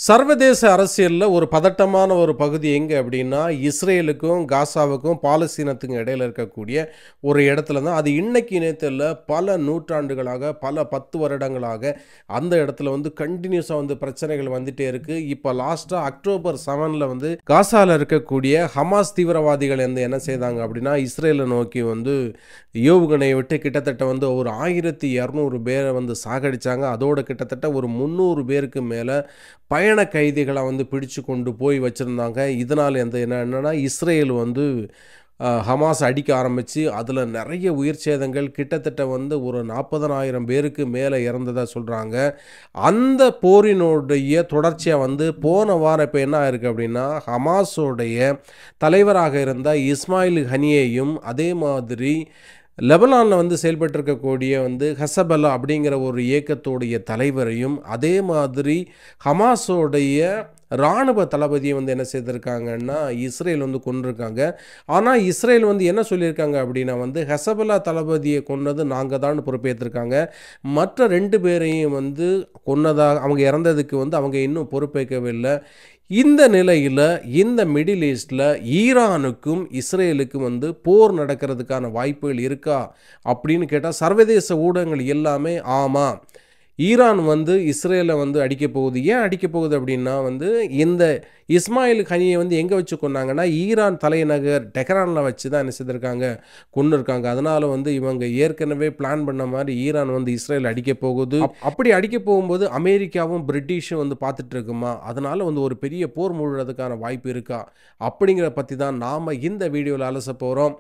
சர்வதேச அரசியல்ல ஒரு பதட்டமான ஒரு பகுதி எங்க அப்படின்னா, இஸ்ரேலுக்கும், காசாவுக்கும், பாலஸ்தீனத்துக்கும் இடையில இருக்கக்கூடிய ஒரு இடத்துல தான். அது இன்னைக்கு நேத்து இல்ல, பல நூற்றாண்டுகளாக, பல 10 வருடங்களாக அந்த இடத்துல கன்டினியூஸா பிரச்சனைகள் வந்துட்டே இருக்கு. இப்ப லாஸ்ட்டா அக்டோபர் 7ல காசால இருக்கக்கூடிய ஹமாஸ் தீவிரவாதிகள் என்ன செய்தாங்க அப்படின்னா, இஸ்ரேலை நோக்கி ஏவுகணையை விட்டு கிட்டத்தட்ட ஒரு 1200 பேரை சாகடிச்சாங்க. அதோட கிட்டத்தட்ட ஒரு 300 பேருக்கு மேல பயண கைதிகளை பிடிச்சு கொண்டு போய் வச்சுருந்தாங்க. இதனால் என்னென்னா இஸ்ரேல் ஹமாஸ் அடிக்க ஆரம்பித்து அதில் நிறைய உயிர் சேதங்கள் கிட்டத்தட்ட ஒரு 40,000 பேருக்கு மேலே இறந்ததாக சொல்கிறாங்க. அந்த போரினுடைய தொடர்ச்சியாக போன வாரம் இப்போ என்ன ஆயிருக்கு அப்படின்னா, ஹமாஸோடைய தலைவராக இருந்த இஸ்மாயில் ஹனியையும் அதே மாதிரி லெபனானில் செயல்பட்டிருக்கக்கூடிய ஹசபல்லா அப்படிங்கிற ஒரு இயக்கத்துடைய தலைவரையும் அதே மாதிரி ஹமாஸோடைய இராணுவ தளபதியை என்ன செய்திருக்காங்கன்னா இஸ்ரேல் கொண்டிருக்காங்க. ஆனால் இஸ்ரேல் என்ன சொல்லியிருக்காங்க அப்படின்னா ஹசபல்லா தளபதியை கொன்னது நாங்கள் தான் பொறுப்பேற்றிருக்காங்க. மற்ற 2 பேரையும் கொன்னதாக அவங்க இறந்ததுக்கு அவங்க இன்னும் பொறுப்பேற்கவில்லை. இந்த நிலையில் இந்த மிடில் ஈஸ்டில் ஈரானுக்கும் இஸ்ரேலுக்கும் போர் நடக்கிறதுக்கான வாய்ப்புகள் இருக்கா அப்படின்னு கேட்டால் சர்வதேச ஊடகங்கள் எல்லாமே ஆமாம், ஈரான் இஸ்ரேலை அடிக்க போகுது. ஏன் அடிக்க போகுது அப்படின்னா இந்த இஸ்மாயில் ஹனியை எங்கே வச்சு கொண்டாங்கன்னா ஈரான் தலைநகர் டெஹரானில் வச்சு தான் என்ன செய்திருக்காங்க, கொன்னிருக்காங்க. அதனால் இவங்க ஏற்கனவே பிளான் பண்ண மாதிரி ஈரான் இஸ்ரேல் அடிக்க போகுது. அப்படி அடிக்க போகும்போது அமெரிக்காவும் பிரிட்டிஷும் பார்த்துட்டு இருக்குமா, அதனால் ஒரு பெரிய போர் மூழ்கிறதுக்கான வாய்ப்பு இருக்கா அப்படிங்கிற பற்றி தான் நாம் இந்த வீடியோவில் அலச போகிறோம்.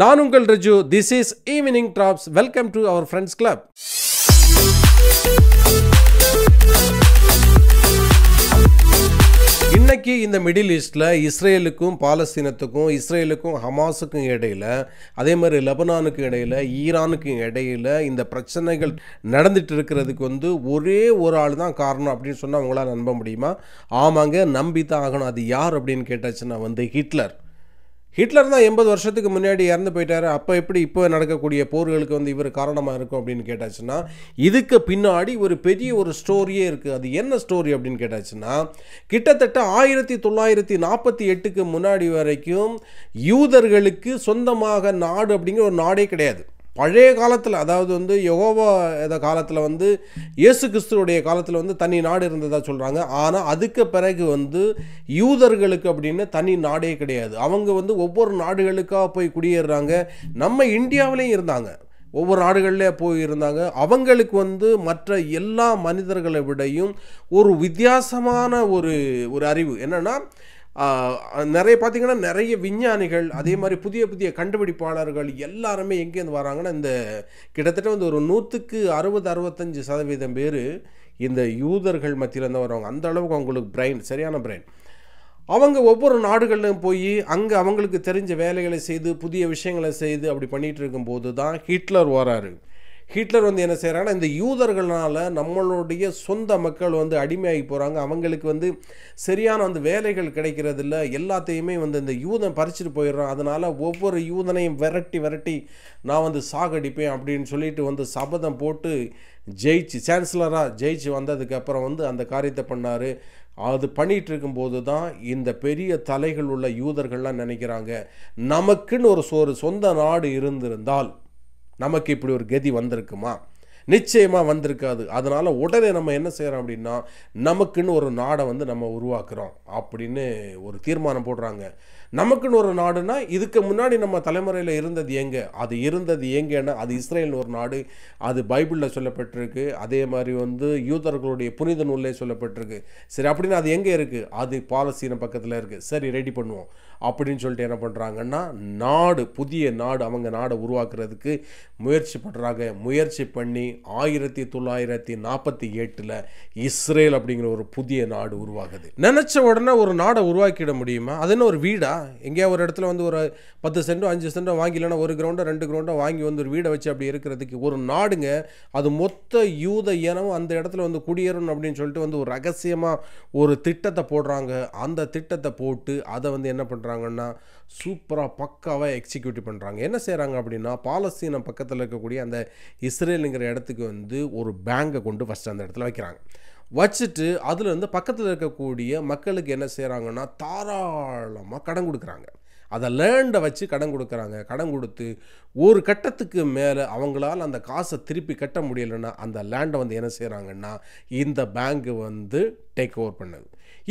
நான் உங்கள் Raju. This is evening drops. Welcome to our friends club. இன்னைக்கு இந்த மிடில் ஈஸ்டில் இஸ்ரேலுக்கும் பாலஸ்தீனத்துக்கும், இஸ்ரேலுக்கும் ஹமாஸுக்கும் இடையில், அதே மாதிரி லெபனானுக்கும் இடையில், ஈரானுக்கும் இடையில் இந்த பிரச்சனைகள் நடந்துட்டு இருக்கிறதுக்கு ஒரே ஒரு ஆள் தான் காரணம் அப்படின்னு சொன்னால் அவங்களால நம்ப முடியுமா? ஆமாங்க, நம்பி தான் ஆகணும். அது யார் அப்படின்னு கேட்டாச்சுன்னா ஹிட்லர். ஹிட்லர் தான் 80 வருஷத்துக்கு முன்னாடி இறந்து போயிட்டார். அப்போ எப்படி இப்போ நடக்கக்கூடிய போர்களுக்கு இவர் காரணமாக இருக்கும் அப்படின்னு கேட்டாச்சுன்னா, இதுக்கு பின்னாடி ஒரு பெரிய ஒரு ஸ்டோரியே இருக்குது. அது என்ன ஸ்டோரி அப்படின்னு கேட்டாச்சுன்னா, கிட்டத்தட்ட 1948க்கு முன்னாடி வரைக்கும் யூதர்களுக்கு சொந்தமாக நாடு அப்படிங்கிற ஒரு நாடே கிடையாது. பழைய காலத்தில், அதாவது யெகோவா காலத்தில் இயேசு கிறிஸ்துவுடைய காலத்தில் தனி நாடு இருந்ததாக சொல்கிறாங்க. ஆனால் அதுக்கு பிறகு யூதர்களுக்கு அப்படின்னு தனி நாடே கிடையாது. அவங்க ஒவ்வொரு நாடுகளுக்காக போய் குடியேறுறாங்க. நம்ம இந்தியாவிலையும் இருந்தாங்க, ஒவ்வொரு நாடுகளிலே போயிருந்தாங்க. அவங்களுக்கு மற்ற எல்லா மனிதர்களை விடையும் ஒரு வித்தியாசமான ஒரு அறிவு என்னென்னா, நிறைய பார்த்திங்கன்னா நிறைய விஞ்ஞானிகள், அதே மாதிரி புதிய புதிய கண்டுபிடிப்பாளர்கள் எல்லாருமே எங்கேருந்து வராங்கன்னா, இந்த கிட்டத்தட்ட ஒரு 100க்கு 60-65% பேர் இந்த யூதர்கள் மத்தியிலேருந்து வரவங்க. அந்த அளவுக்கு அவங்களுக்கு பிரெயின், சரியான பிரெயின். அவங்க ஒவ்வொரு நாடுகளிலும் போய் அங்கே அவங்களுக்கு தெரிஞ்ச வேலைகளை செய்து புதிய விஷயங்களை செய்து அப்படி பண்ணிகிட்டு இருக்கும்போது தான் ஹிட்லர் வராரு. ஹிட்லர் என்ன செய்கிறாங்கன்னா, இந்த யூதர்களால் நம்மளுடைய சொந்த மக்கள் அடிமையாகி போகிறாங்க. அவங்களுக்கு சரியான வேலைகள் கிடைக்கிறது இல்லை. எல்லாத்தையுமே இந்த யூதன் பறிச்சுட்டு போயிடுறான். அதனால் ஒவ்வொரு யூதனையும் விரட்டி நான் சாகடிப்பேன் அப்படின்னு சொல்லிட்டு சபதம் போட்டு ஜெயிச்சு சான்சலராக ஜெயிச்சு வந்ததுக்கப்புறம் அந்த காரியத்தை பண்ணார். அது பண்ணிகிட்டு இருக்கும்போது தான் இந்த பெரிய தலைகள் உள்ள யூதர்கள்லாம் நினைக்கிறாங்க, நமக்குன்னு ஒரு சொந்த நாடு இருந்திருந்தால் நமக்கு இப்படி ஒரு கதி வந்திருக்குமா? நிச்சயமாக வந்திருக்காது. அதனால் உடனே நம்ம என்ன செய்கிறோம் அப்படின்னா, நமக்குன்னு ஒரு நாடை நம்ம உருவாக்குறோம் அப்படின்னு ஒரு தீர்மானம் போடுறாங்க. நமக்குன்னு ஒரு நாடுனா இதுக்கு முன்னாடி நம்ம தலைமுறையில் இருந்தது எங்கே? அது இருந்தது எங்கேன்னா அது இஸ்ரேல்னு ஒரு நாடு. அது பைபிளில் சொல்லப்பட்டிருக்கு. அதே மாதிரி யூதர்களுடைய புனித நூல்லே சொல்லப்பட்டிருக்கு. சரி, அப்படின்னு அது எங்கே இருக்குது? அது பாலஸ்தீன பக்கத்தில் இருக்குது. சரி, ரெடி பண்ணுவோம் அப்படின்னு சொல்லிட்டு என்ன பண்ணுறாங்கன்னா, நாடு, புதிய நாடு, அவங்க நாடை உருவாக்குறதுக்கு முயற்சி பண்ணுறாங்க. முயற்சி பண்ணி 1948 இஸ்ரேல் அப்படிங்கிற ஒரு புதிய நாடு உருவாகுது. நினச்ச உடனே ஒரு நாடை உருவாக்கிட முடியுமா? அது என்ன ஒரு வீடா? எங்கேயா ஒரு இடத்துல ஒரு 10 சென்டோ 5 சென்டோ வாங்கி, இல்லைன்னா 1 கிரவுண்டோ 2 கிரவுண்டோ வாங்கி ஒரு வீடை வச்சு அப்படி இருக்கிறதுக்கு ஒரு நாடுங்க. அது மொத்த யூத இனம் அந்த இடத்துல குடியேறணும் அப்படின்னு சொல்லிட்டு ஒரு ரகசியமாக ஒரு திட்டத்தை போடுறாங்க. அந்த திட்டத்தை போட்டு அதை என்ன பண்ணுறாங்கன்னா சூப்பராக பக்காவாக எக்ஸிக்யூட் பண்ணுறாங்க. என்ன செய்கிறாங்க அப்படின்னா, பாலஸ்தீனம் பக்கத்தில் இருக்கக்கூடிய அந்த இஸ்ரேலுங்கிற இடத்துக்கு ஒரு பேங்கை கொண்டு ஃபஸ்ட்டு அந்த இடத்துல வைக்கிறாங்க. வச்சுட்டு அதுலேருந்து பக்கத்தில் இருக்கக்கூடிய மக்களுக்கு என்ன செய்கிறாங்கன்னா தாராளமாக கடன் கொடுக்குறாங்க. அதை லேண்டை வச்சு கடன் கொடுக்குறாங்க. கடன் கொடுத்து ஒரு கட்டத்துக்கு மேலே அவங்களால அந்த காசை திருப்பி கட்ட முடியலைன்னா அந்த லேண்டை வந்து என்ன செய்கிறாங்கன்னா இந்த பேங்கு வந்து டேக் ஓவர் பண்ணுது.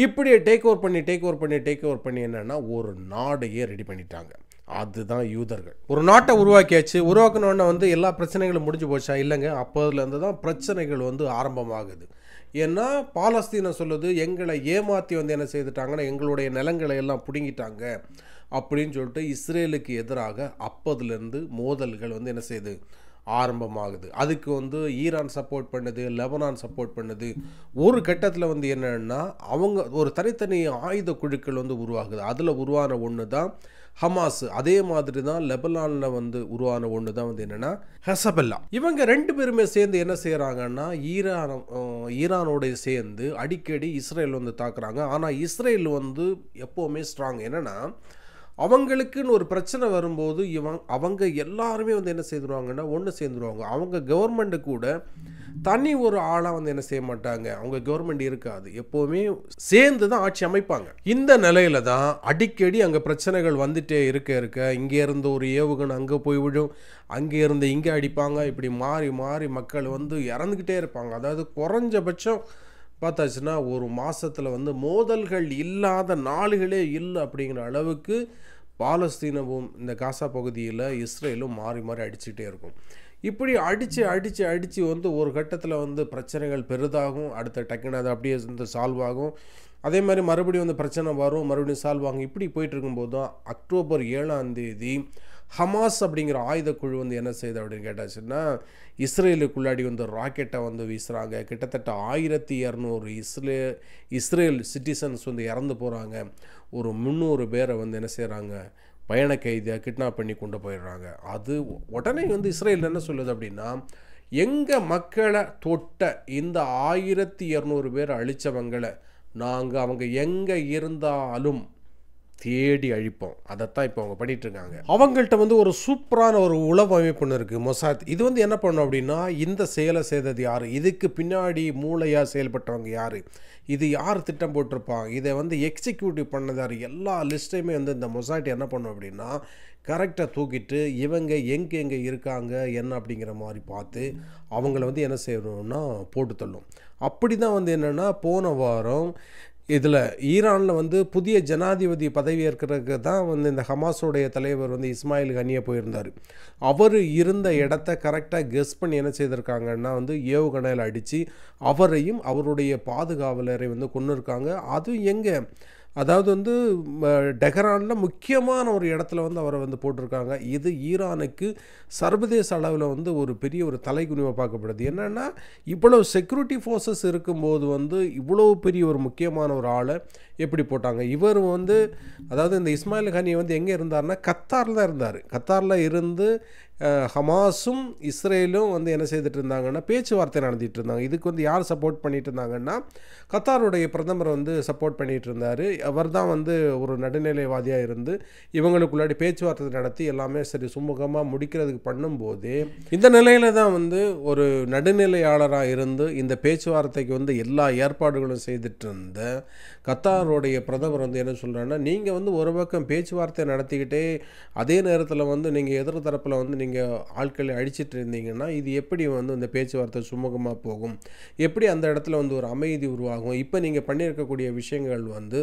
இப்படியே டேக் ஓவர் பண்ணி என்னென்னா ஒரு நாடையே ரெடி பண்ணிட்டாங்க. அதுதான் யூதர்கள். ஒரு நாட்டை உருவாக்கியாச்சு. உருவாக்கினோடனே வந்து எல்லா பிரச்சனைகளும் முடிஞ்சு போச்சா? இல்லைங்க. அப்போதுலேருந்து தான் பிரச்சனைகள் வந்து ஆரம்பமாகுது. ஏன்னா பாலஸ்தீனம் சொல்லுது, எங்களை ஏமாற்றி வந்து என்ன செய்துட்டாங்கன்னா எங்களுடைய நிலங்களை எல்லாம் பிடுங்கிட்டாங்க அப்படின்னு சொல்லிட்டு இஸ்ரேலுக்கு எதிராக அப்போதுலேருந்து மோதல்கள் வந்து என்ன செய்யுது ஆரம்பமாகுது. அதுக்கு வந்து ஈரான் சப்போர்ட் பண்ணுது, லெபனான் சப்போர்ட் பண்ணுது. ஒரு கட்டத்தில் வந்து என்னென்னா அவங்க ஒரு தனித்தனி ஆயுத குழுக்கள் வந்து உருவாகுது. அதில் உருவான ஒன்று தான் ஹமாஸ். அதே மாதிரி தான் லெபனானில் வந்து உருவான ஒன்று தான் வந்து என்னென்னா ஹெசபெல்லா. இவங்க 2 பேருமே சேர்ந்து என்ன செய்கிறாங்கன்னா ஈரானோட சேர்ந்து அடிக்கடி இஸ்ரேல் வந்து தாக்குறாங்க. ஆனால் இஸ்ரேல் வந்து எப்போவுமே ஸ்ட்ராங். என்னென்னா அவங்களுக்குன்னு ஒரு பிரச்சனை வரும்போது அவங்க எல்லாருமே வந்து என்ன செய்துருவாங்கன்னா ஒன்று சேர்ந்துருவாங்க. அவங்க கவர்மெண்ட்டு கூட தனி ஒரு ஆளாக வந்து என்ன செய்ய மாட்டாங்க. அவங்க கவர்மெண்ட் இருக்காது. எப்போவுமே சேர்ந்து தான் ஆட்சி அமைப்பாங்க. இந்த நிலையில தான் அடிக்கடி அங்கே பிரச்சனைகள் வந்துட்டே இருக்க இங்கே இருந்து ஒரு ஏவுகணை அங்கே போய் விழும், அங்கே இருந்து இங்கே அடிப்பாங்க. இப்படி மாறி மாறி மக்கள் வந்து இறந்துக்கிட்டே இருப்பாங்க. அதாவது குறைஞ்சபட்சம் பார்த்தாச்சுன்னா ஒரு மாதத்தில் வந்து மோதல்கள் இல்லாத நாளுகளே இல்லை அப்படிங்கிற அளவுக்கு பாலஸ்தீனமும் இந்த காசா பகுதியில் இஸ்ரேலும் மாறி மாறி அடிச்சுக்கிட்டே இருக்கும். இப்படி அடித்து வந்து ஒரு கட்டத்தில் வந்து பிரச்சனைகள் பெரிதாகும். அடுத்த டக்குன்னு அது அப்படியே வந்து சால்வ் ஆகும். அதே மாதிரி மறுபடியும் வந்து பிரச்சனை வரும், மறுபடியும் சால்வ் ஆகும். இப்படி போயிட்டு இருக்கும்போது தான் அக்டோபர் 7ஆம் தேதி ஹமாஸ் அப்படிங்கிற ஆயுத குழு வந்து என்ன செய்யுது அப்படின்னு கேட்டாச்சுன்னா இஸ்ரேலுக்குள்ளாடி வந்து ராக்கெட்டை வந்து வீசுகிறாங்க. கிட்டத்தட்ட 1200 இஸ்ரேல் சிட்டிசன்ஸ் வந்து இறந்து போகிறாங்க. ஒரு 300 பேரை வந்து என்ன செய்கிறாங்க பயண கைதியாக கிட்னாப் பண்ணி கொண்டு போயிடுறாங்க. அது உடனே வந்து இஸ்ரேல் என்ன சொல்லுது அப்படின்னா எங்கள் மக்களை தொட்ட இந்த 1200 பேர் அழித்தவங்களை நாங்கள் அவங்க எங்கே இருந்தாலும் தேடி அழிப்போம். அதைத்தான் இப்போ அவங்க பண்ணிட்டு இருக்காங்க. அவங்கள்ட்ட வந்து ஒரு சூப்பரான ஒரு உளவு அமைப்புன்னு இருக்குது, மொசாத். இது வந்து என்ன பண்ணும் அப்படின்னா இந்த செயலை செய்தது யார், இதுக்கு பின்னாடி மூளையாக செயல்பட்டவங்க யார், இது யார் திட்டம் போட்டிருப்பாங்க, இதை வந்து எக்ஸிக்யூட்டிவ் பண்ணது யார், எல்லா லிஸ்ட்டையுமே வந்து இந்த மொசாட் என்ன பண்ணும் அப்படின்னா கரெக்டாக தூக்கிட்டு இவங்க எங்கே இருக்காங்க என்ன அப்படிங்கிற மாதிரி பார்த்து அவங்கள வந்து என்ன செய்யணும்னா போட்டு தள்ளும். அப்படி தான் வந்து என்னென்னா போன வாரம் இதில் ஈரானில் வந்து புதிய ஜனாதிபதி பதவி ஏற்கிறதுக்கு தான் வந்து இந்த ஹமாஸோடைய தலைவர் வந்து இஸ்மாயில் ஹனியா போயிருந்தார். அவர் இருந்த இடத்த கரெக்டாக கெஸ் பண்ணி என்ன செய்திருக்காங்கன்னா வந்து ஏவுகணையில் அடித்து அவரையும் அவருடைய பாதுகாவலரை வந்து கொண்டு இருக்காங்க. அதுவும் எங்கே, அதாவது வந்து டெஹரானில் முக்கியமான ஒரு இடத்துல வந்து அவரை வந்து போட்டிருக்காங்க. இது ஈரானுக்கு சர்வதேச அளவில் வந்து ஒரு பெரிய ஒரு தலைகுனிவை பார்க்கப்படுது. என்னென்னா இவ்வளவு செக்யூரிட்டி ஃபோர்ஸஸ் இருக்கும்போது வந்து இவ்வளோ பெரிய ஒரு முக்கியமான ஒரு ஆளை எப்படி போட்டாங்க. இவர் வந்து அதாவது இந்த இஸ்மாயில் ஹனியை வந்து எங்கே இருந்தார்னா கத்தாரில் தான் இருந்தார். கத்தாரில் இருந்து ஹமாஸும் இஸ்ரேலும் வந்து என்ன செய்துட்டு இருந்தாங்கன்னா பேச்சுவார்த்தை நடத்திட்டு இருந்தாங்க. இதுக்கு வந்து யார் சப்போர்ட் பண்ணிட்டு இருந்தாங்கன்னா கத்தாருடைய பிரதமர் வந்து சப்போர்ட் பண்ணிட்டு இருந்தார். அவர் தான் வந்து ஒரு நடுநிலைவாதியாக இருந்து இவங்களுக்குள்ளாடி பேச்சுவார்த்தை நடத்தி எல்லாமே சரி சுமூகமாக முடிக்கிறதுக்கு பண்ணும்போதே இந்த நிலையில தான் வந்து ஒரு நடுநிலையாளராக இருந்து இந்த பேச்சுவார்த்தைக்கு வந்து எல்லா ஏற்பாடுகளும் செய்துட்டு இருந்த கத்தாருடைய பிரதமர் வந்து என்ன சொல்கிறாங்கன்னா நீங்கள் வந்து ஒரு பக்கம் பேச்சுவார்த்தை நடத்திக்கிட்டே அதே நேரத்தில் வந்து நீங்கள் எதிர் தரப்பில் வந்து நீங்கள் ஆட்களை அடிச்சிட்டு இருந்தீங்கன்னா இது எப்படி வந்து இந்த பேச்சுவார்த்தை சுமூகமாக போகும், எப்படி அந்த இடத்துல வந்து ஒரு அமைதி உருவாகும். இப்போ நீங்கள் பண்ணியிருக்கக்கூடிய விஷயங்கள் வந்து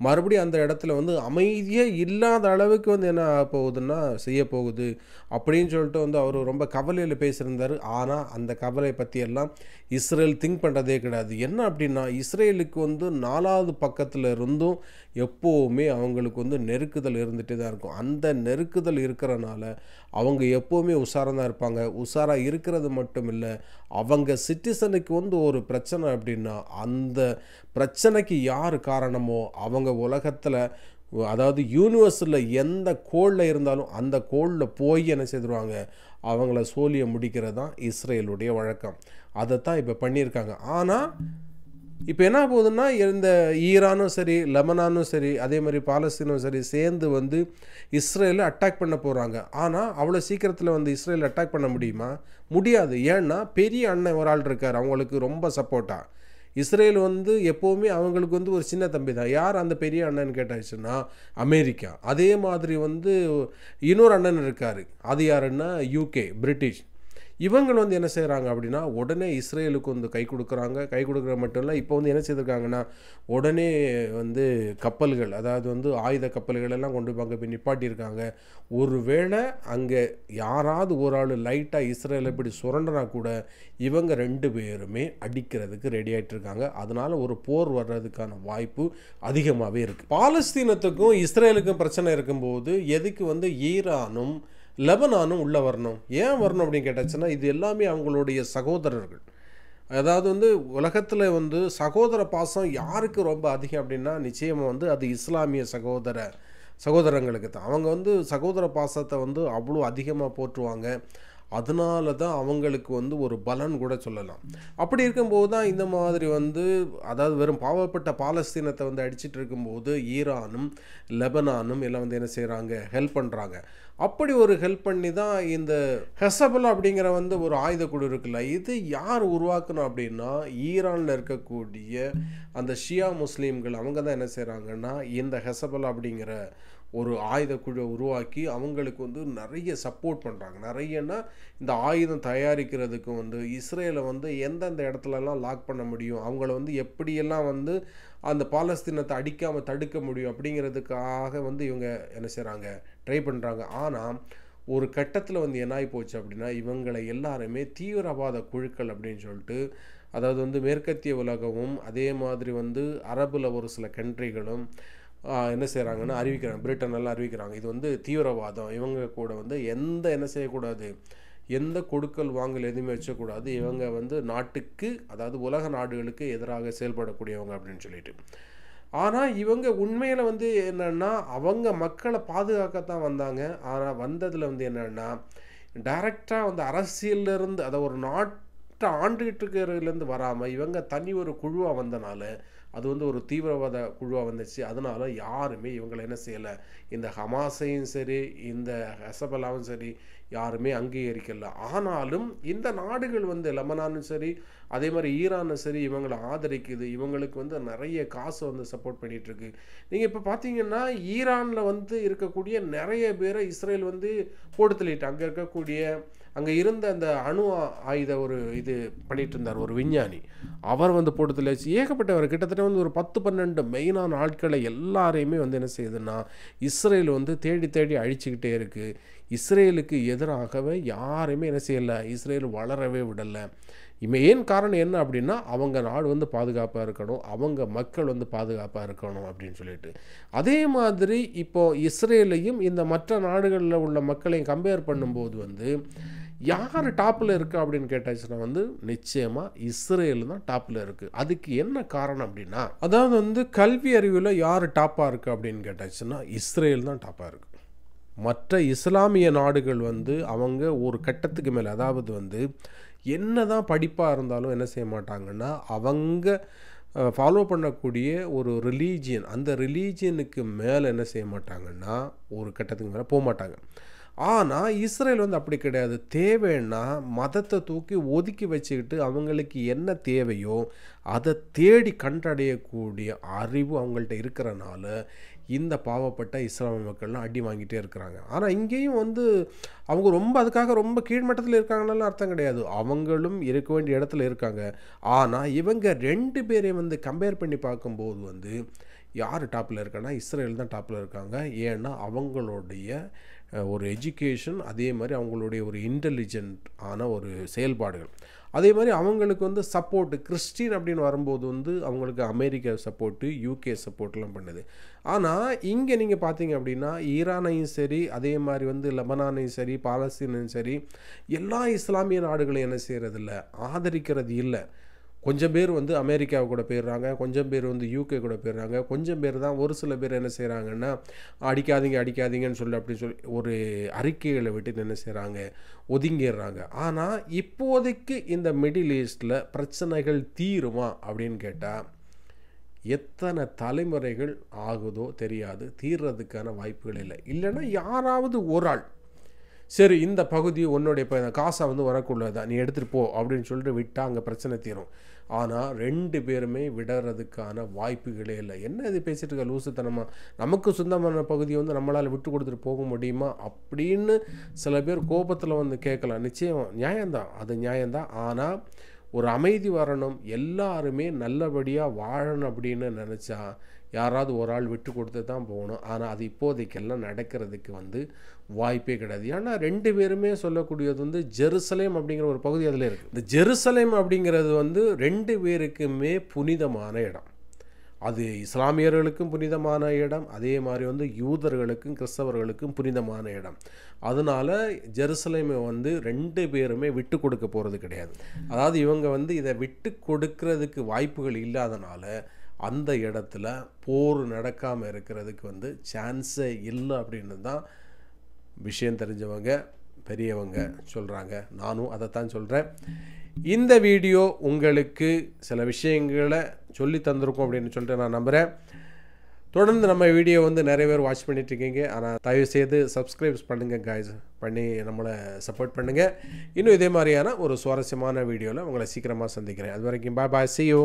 மறுபடியும் அந்த இடத்துல வந்து அமைதியே இல்லாத அளவுக்கு வந்து என்ன போகுதுன்னா செய்ய போகுது அப்படின்னு சொல்லிட்டு வந்து அவர் ரொம்ப கவலையில் பேசியிருந்தார். ஆனால் அந்த கவலை பற்றியெல்லாம் இஸ்ரேல் திங்க் பண்ணுறதே கிடையாது. என்ன அப்படின்னா இஸ்ரேலுக்கு வந்து 4வது பக்கத்தில் இருந்தும் எப்போவுமே அவங்களுக்கு வந்து நெருக்குதல் இருந்துகிட்டே தான் இருக்கும். அந்த நெருக்குதல் இருக்கிறனால அவங்க எப்போவுமே உஷாராக தான் இருப்பாங்க. உஷாராக இருக்கிறது மட்டும் இல்லை, அவங்க சிட்டிசனுக்கு வந்து ஒரு பிரச்சனை அப்படின்னா அந்த பிரச்சனைக்கு யார் காரணமோ அவங்க உலகத்தில் அதாவது யூனிவர்ஸில் எந்த கோளில் இருந்தாலும் அந்த கோளில் போய் என்ன செய்துருவாங்க அவங்கள சோழியை முடிக்கிறது தான் இஸ்ரேலுடைய வழக்கம். அதைத்தான் இப்போ பண்ணியிருக்காங்க. ஆனால் இப்போ என்ன போகுதுன்னா இந்த ஈரானும் சரி லெபனானும் சரி அதே மாதிரி பாலஸ்தீனும் சரி சேர்ந்து வந்து இஸ்ரேலை அட்டாக் பண்ண போகிறாங்க. ஆனால் அவ்வளோ சீக்கிரத்தில் வந்து இஸ்ரேல் அட்டாக் பண்ண முடியுமா? முடியாது. ஏன்னா பெரிய அண்ணன் ஒரு ஆள் இருக்கார் அவங்களுக்கு ரொம்ப சப்போர்ட்டாக. இஸ்ரேல் வந்து எப்போவுமே அவங்களுக்கு வந்து ஒரு சின்ன தம்பி தான். யார் அந்த பெரிய அண்ணன் கேட்டாச்சுன்னா அமெரிக்கா. அதே மாதிரி வந்து இன்னொரு அண்ணன் இருக்கார். அது யாருன்னா யூகே, பிரிட்டிஷ். இவங்க வந்து என்ன செய்கிறாங்க அப்படின்னா உடனே இஸ்ரேலுக்கு வந்து கை கொடுக்குறாங்க. கை கொடுக்குற மட்டும் இல்லை, இப்போ வந்து என்ன செய்திருக்காங்கன்னா உடனே வந்து கப்பல்கள், அதாவது வந்து ஆயுத கப்பல்கள் எல்லாம் கொண்டு போய் அங்கே போய் நிப்பாட்டியிருக்காங்க. ஒருவேளை அங்கே யாராவது ஒரு ஆள் லைட்டாக இஸ்ரேலை இப்படி சுரண்டனா கூட இவங்க 2 பேருமே அடிக்கிறதுக்கு ரெடி ஆகிட்டு இருக்காங்க. அதனால ஒரு போர் வர்றதுக்கான வாய்ப்பு அதிகமாகவே இருக்குது. பாலஸ்தீனத்துக்கும் இஸ்ரேலுக்கும் பிரச்சனை இருக்கும்போது எதுக்கு வந்து ஈரானும் லெபனானும் உள்ளே வரணும்? ஏன் வரணும் அப்படின்னு கேட்டாச்சுன்னா, இது எல்லாமே அவங்களுடைய சகோதரர்கள். அதாவது வந்து உலகத்தில் வந்து சகோதர பாசம் யாருக்கு ரொம்ப அதிகம் அப்படின்னா நிச்சயமாக வந்து அது இஸ்லாமிய சகோதரங்களுக்கு தான். அவங்க வந்து சகோதர பாசத்தை வந்து அவ்வளோ அதிகமாக போற்றுவாங்க. அதனால தான் அவங்களுக்கு வந்து ஒரு பலன் கூட சொல்லலாம். அப்படி இருக்கும்போது தான் இந்த மாதிரி வந்து அதாவது வெறும் பாவப்பட்ட பாலஸ்தீனத்தை வந்து அடிச்சிட்டு இருக்கும்போது ஈரானும் லெபனானும் எல்லாம் வந்து என்ன செய்கிறாங்க, ஹெல்ப் பண்ணுறாங்க. அப்படி ஒரு ஹெல்ப் பண்ணி தான் இந்த ஹெசபுல்லா அப்படிங்கிற வந்து ஒரு ஆயுத குழு இருக்குல்ல, இது யார் உருவாக்கணும் அப்படின்னா ஈரானில் இருக்கக்கூடிய அந்த ஷியா முஸ்லீம்கள். அவங்க தான் என்ன செய்கிறாங்கன்னா இந்த ஹெசபுல்லா அப்படிங்கிற ஒரு ஆயுத குழு உருவாக்கி அவங்களுக்கு வந்து நிறைய சப்போர்ட் பண்ணுறாங்க. நிறையன்னா இந்த ஆயுதம் தயாரிக்கிறதுக்கு வந்து இஸ்ரேலை வந்து எந்தெந்த இடத்துலலாம் லாக் பண்ண முடியும், அவங்கள வந்து எப்படியெல்லாம் வந்து அந்த பாலஸ்தீனத்தை அடிக்காமல் தடுக்க முடியும் அப்படிங்கிறதுக்காக வந்து இவங்க என்ன செய்கிறாங்க, ட்ரை பண்ணுறாங்க. ஆனால் ஒரு கட்டத்தில் வந்து என்ன ஆகி போச்சு அப்படின்னா இவங்களை எல்லாருமே தீவிரவாத குழுக்கள் அப்படின்னு சொல்லிட்டு, அதாவது வந்து மேற்கத்திய உலகமும் அதே மாதிரி வந்து அரபில் ஒரு சில கண்ட்ரிகளும் என்ன செய்கிறாங்கன்னா அறிவிக்கிறாங்க. பிரிட்டன் எல்லாம் அறிவிக்கிறாங்க இது வந்து தீவிரவாதம். இவங்க கூட வந்து என்ன செய்யக்கூடாது, எந்த கொடுக்கல் வாங்கல் எதுவுமே வச்சக்கூடாது. இவங்க வந்து நாட்டுக்கு, அதாவது உலக நாடுகளுக்கு எதிராக செயல்படக்கூடியவங்க அப்படின்னு சொல்லிட்டு. ஆனால் இவங்க உண்மையில் வந்து என்னென்னா அவங்க மக்களை பாதுகாக்கத்தான் வந்தாங்க. ஆனால் வந்ததில் வந்து என்னென்னா டைரெக்டாக வந்து அரசியலிருந்து, அதை ஒரு நாட்டை ஆண்டுகிட்டு இருக்கிறதுலேருந்து வராமல் இவங்க தனி ஒரு குழுவாக வந்தனால அது வந்து ஒரு தீவிரவாத குழுவாக வந்துச்சு. அதனால யாருமே இவங்களை என்ன செய்யலை, இந்த ஹமாஸையும் சரி இந்த ஹெசபலாவும் சரி யாருமே அங்கீகரிக்கல. ஆனாலும் இந்த நாடுகள் வந்து லெபனானும் சரி அதே மாதிரி ஈரானும் சரி இவங்களை ஆதரிக்குது. இவங்களுக்கு வந்து நிறைய காசு வந்து சப்போர்ட் பண்ணிகிட்ருக்கு. நீங்கள் இப்போ பார்த்தீங்கன்னா ஈரானில் வந்து இருக்கக்கூடிய நிறைய பேரை இஸ்ரேல் வந்து போட்டு தள்ளிட்டு, அங்கே இருக்கக்கூடிய அங்கே இருந்த அந்த அணு ஆயுத ஒரு இது பண்ணிகிட்டு இருந்தார் ஒரு விஞ்ஞானி, அவர் வந்து போட்டு தள்ளியாச்சு. ஏகப்பட்டவர் கிட்டத்தட்ட வந்து ஒரு 10-12 மெயினான ஆட்களை எல்லாரையுமே வந்து என்ன செய்யுதுன்னா இஸ்ரேல் வந்து தேடி தேடி அழிச்சுக்கிட்டே இருக்குது. இஸ்ரேலுக்கு எதிராகவே யாருமே என்ன செய்யலை, இஸ்ரேல் வளரவே விடலை. ஏன் காரணம் என்ன அப்படின்னா அவங்க நாடு வந்து பாதுகாப்பாக இருக்கணும், அவங்க மக்கள் வந்து பாதுகாப்பாக இருக்கணும் அப்படின்னு சொல்லிட்டு. அதே மாதிரி இப்போது இஸ்ரேலையும் இந்த மற்ற நாடுகளில் உள்ள மக்களையும் கம்பேர் பண்ணும்போது வந்து யார் டாப்பில் இருக்குது அப்படின்னு கேட்டாச்சுன்னா வந்து நிச்சயமாக இஸ்ரேல் தான் டாப்பில் இருக்குது. அதுக்கு என்ன காரணம் அப்படின்னா, அதாவது வந்து கல்வி அறிவில் யார் டாப்பாக இருக்குது அப்படின்னு கேட்டாச்சுன்னா இஸ்ரேல் தான் டாப்பாக இருக்குது. மற்ற இஸ்லாமிய நாடுகள் வந்து அவங்க ஒரு கட்டத்துக்கு மேலே, அதாவது வந்து என்ன தான் படிப்பாக இருந்தாலும் என்ன செய்ய மாட்டாங்கன்னா அவங்க ஃபாலோ பண்ணக்கூடிய ஒரு ரிலீஜியன், அந்த ரிலீஜியனுக்கு மேலே என்ன செய்ய மாட்டாங்கன்னா ஒரு கட்டத்துக்கு மேலே போக மாட்டாங்க. ஆனால் இஸ்ரேல் வந்து அப்படி கிடையாது. தேவைன்னா மதத்தை தூக்கி ஒதுக்கி வச்சுக்கிட்டு அவங்களுக்கு என்ன தேவையோ அதை தேடி கண்டடையக்கூடிய அறிவு அவங்கள்ட்ட இருக்கிறனால இந்த பாவப்பட்ட இஸ்லாமிய மக்கள்லாம் அடி வாங்கிட்டே இருக்கிறாங்க. ஆனால் இங்கேயும் வந்து அவங்க ரொம்ப அதுக்காக ரொம்ப கீழ்மட்டத்தில் இருக்காங்கன்னு அர்த்தம் கிடையாது. அவங்களும் இருக்க வேண்டிய இடத்துல இருக்காங்க. ஆனால் இவங்க 2 பேரையும் வந்து கம்பேர் பண்ணி பார்க்கும்போது வந்து யார் டாப்பில் இருக்காங்கன்னா இஸ்ரேல் தான் டாப்பில் இருக்காங்க. ஏன்னா அவங்களுடைய ஒரு எஜுகேஷன், அதே மாதிரி அவங்களுடைய ஒரு இன்டெலிஜென்ட் ஆன ஒரு செயல்பாடுகள், அதே மாதிரி அவங்களுக்கு வந்து சப்போர்ட்டு கிறிஸ்டின் அப்படின்னு வரும்போது வந்து அவங்களுக்கு அமெரிக்கா சப்போர்ட்டு, யூகே சப்போர்ட்லாம் பண்ணுது. ஆனால் இங்கே நீங்கள் பார்த்தீங்க அப்படின்னா ஈரானையும் சரி அதே மாதிரி வந்து லெபனானையும் சரி பாலஸ்தீனையும் சரி எல்லா இஸ்லாமிய நாடுகளையும் என்ன செய்கிறதில்ல, ஆதரிக்கிறது இல்லை. கொஞ்சம் பேர் வந்து அமெரிக்காவை கூட போயிடுறாங்க, கொஞ்சம் பேர் வந்து யூகே கூட போயிடுறாங்க, கொஞ்சம் பேர் தான், ஒரு சில பேர் என்ன செய்கிறாங்கன்னா அடிக்காதீங்கன்னு சொல்லி அப்படின்னு சொல்லி ஒரு அறிக்கைகளை விட்டு என்ன செய்கிறாங்க, ஒதுங்கிடுறாங்க. ஆனால் இப்போதைக்கு இந்த மிடில் ஈஸ்டில் பிரச்சனைகள் தீருமா அப்படின்னு கேட்டால் எத்தனை தலைமுறைகள் ஆகுதோ தெரியாது, தீர்றதுக்கான வாய்ப்புகள் இல்லை. இல்லைன்னா யாராவது ஒரு ஆள் சரி இந்த பகுதி உன்னுடைய காசை வந்து வரக்குள்ளதான் நீ எடுத்துகிட்டு போ அப்படின்னு சொல்லிட்டு விட்டால் அங்கே பிரச்சனை தீரும். ஆனால் 2 பேருமே விடுறதுக்கான வாய்ப்புகளே இல்லை. என்ன இது பேசிகிட்டு இருக்க லூசுத்தனமாக, நமக்கு சொந்தமான பகுதியை வந்து நம்மளால் விட்டு கொடுத்துட்டு போக முடியுமா அப்படின்னு சில பேர் கோபத்தில் வந்து கேட்கலாம். நிச்சயம் நியாயம்தான், அது நியாயம்தான். ஆனால் ஒரு அமைதி வரணும், எல்லாருமே நல்லபடியாக வாழணும் அப்படின்னு நினச்சா யாராவது ஒரு ஆள் விட்டு கொடுத்து தான் போகணும். ஆனால் அது இப்போதைக்கெல்லாம் நடக்கிறதுக்கு வந்து வாய்ப்பே கிடையாது. ஏன்னா 2 பேருமே சொல்லக்கூடியது வந்து ஜெருசலேம் அப்படிங்கிற ஒரு பகுதி அதில் இருக்குது. இந்த ஜெருசலேம் அப்படிங்கிறது வந்து 2 பேருக்குமே புனிதமான இடம். அது இஸ்லாமியர்களுக்கும் புனிதமான இடம், அதே மாதிரி வந்து யூதர்களுக்கும் கிறிஸ்தவர்களுக்கும் புனிதமான இடம். அதனால் ஜெருசலேமை வந்து 2 பேருமே விட்டு கொடுக்க போகிறது கிடையாது. அதாவது இவங்க வந்து இதை விட்டு கொடுக்கறதுக்கு வாய்ப்புகள் இல்லாதனால அந்த இடத்துல போர் நடக்காமல் இருக்கிறதுக்கு வந்து சான்ஸே இல்லை அப்படின்னு தான் விஷயம் தெரிஞ்சவங்க பெரியவங்க சொல்கிறாங்க. நானும் அதைத்தான் சொல்கிறேன். இந்த வீடியோ உங்களுக்கு சில விஷயங்களை சொல்லி தந்திருக்கோம் அப்படின்னு சொல்லிட்டு நான் நம்புகிறேன். தொடர்ந்து நம்ம வீடியோ வந்து நிறைய பேர் வாட்ச் பண்ணிட்டுருக்கீங்க. ஆனால் தயவுசெய்து சப்ஸ்கிரைப்ஸ் பண்ணுங்கள் காய்ஸ், பண்ணி நம்மளை சப்போர்ட் பண்ணுங்கள். இன்னும் இதே மாதிரியான ஒரு சுவாரஸ்யமான வீடியோவில் உங்களை சீக்கிரமாக சந்திக்கிறேன். அது வரைக்கும் பாய் பாய், see you.